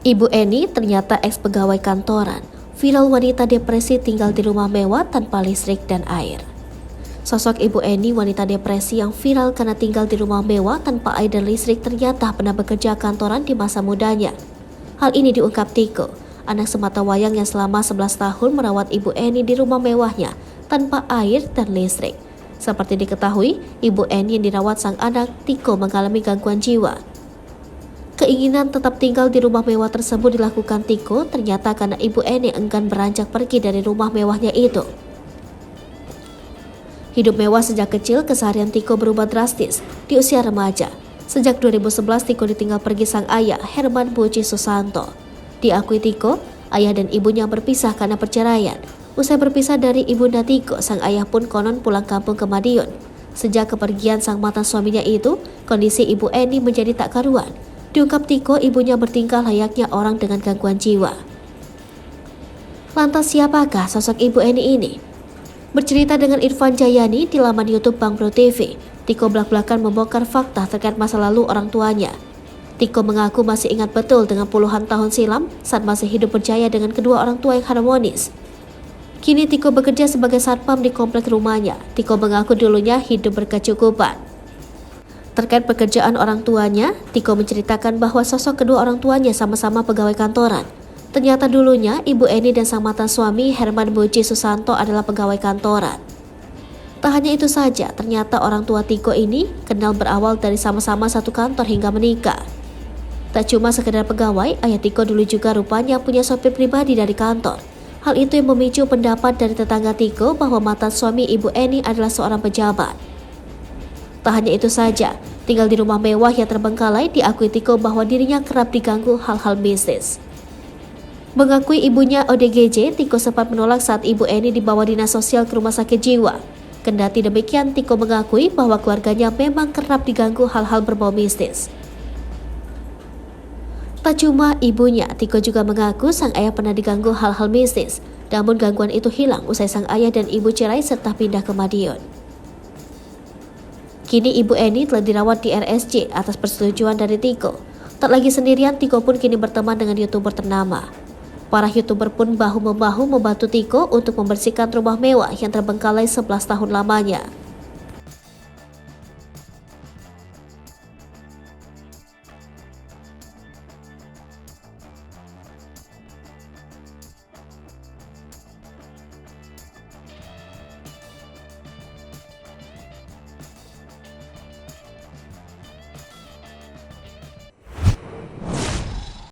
Ibu Eni ternyata eks-pegawai kantoran. Viral wanita depresi tinggal di rumah mewah tanpa listrik dan air. Sosok Ibu Eni, wanita depresi yang viral karena tinggal di rumah mewah tanpa air dan listrik, ternyata pernah bekerja kantoran di masa mudanya. Hal ini diungkap Tiko, anak sematawayang yang selama 11 tahun merawat Ibu Eni di rumah mewahnya tanpa air dan listrik. Seperti diketahui, Ibu Eni yang dirawat sang anak, Tiko, mengalami gangguan jiwa. Keinginan tetap tinggal di rumah mewah tersebut dilakukan Tiko ternyata karena Ibu Eni enggan beranjak pergi dari rumah mewahnya itu. Hidup mewah sejak kecil, keseharian Tiko berubah drastis di usia remaja. Sejak 2011 Tiko ditinggal pergi sang ayah, Herman Boji Susanto. Diakui Tiko, ayah dan ibunya berpisah karena perceraian. Usai berpisah dari ibunda Tiko, sang ayah pun konon pulang kampung ke Madiun. Sejak kepergian sang mantan suaminya itu, kondisi Ibu Eni menjadi tak karuan. Diungkap Tiko, ibunya bertingkah layaknya orang dengan gangguan jiwa. Lantas siapakah sosok Ibu Eni ini? Bercerita dengan Irfan Jayani di laman YouTube Bang Bro TV, Tiko belak-belakan membongkar fakta terkait masa lalu orang tuanya. Tiko mengaku masih ingat betul dengan puluhan tahun silam saat masih hidup berjaya dengan kedua orang tua yang harmonis. Kini Tiko bekerja sebagai satpam di komplek rumahnya. Tiko mengaku dulunya hidup berkecukupan. Terkait pekerjaan orang tuanya, Tiko menceritakan bahwa sosok kedua orang tuanya sama-sama pegawai kantoran. Ternyata dulunya Ibu Eni dan sang mantan suami Herman Boji Susanto adalah pegawai kantoran. Tak hanya itu saja, ternyata orang tua Tiko ini kenal berawal dari sama-sama satu kantor hingga menikah. Tak cuma sekedar pegawai, ayah Tiko dulu juga rupanya punya sopir pribadi dari kantor. Hal itu yang memicu pendapat dari tetangga Tiko bahwa mantan suami Ibu Eni adalah seorang pejabat. Tak hanya itu saja, tinggal di rumah mewah yang terbengkalai, diakui Tiko bahwa dirinya kerap diganggu hal-hal bisnis. Mengakui ibunya ODGJ, Tiko sempat menolak saat Ibu Eni dibawa dinas sosial ke rumah sakit jiwa. Kendati demikian, Tiko mengakui bahwa keluarganya memang kerap diganggu hal-hal berbau mistis. Tak cuma ibunya, Tiko juga mengaku sang ayah pernah diganggu hal-hal mistis. Namun gangguan itu hilang usai sang ayah dan ibu cerai serta pindah ke Madiun. Kini Ibu Eni telah dirawat di RSJ atas persetujuan dari Tiko. Tak lagi sendirian, Tiko pun kini berteman dengan YouTuber ternama. Para YouTuber pun bahu-membahu membantu Tiko untuk membersihkan rumah mewah yang terbengkalai 11 tahun lamanya.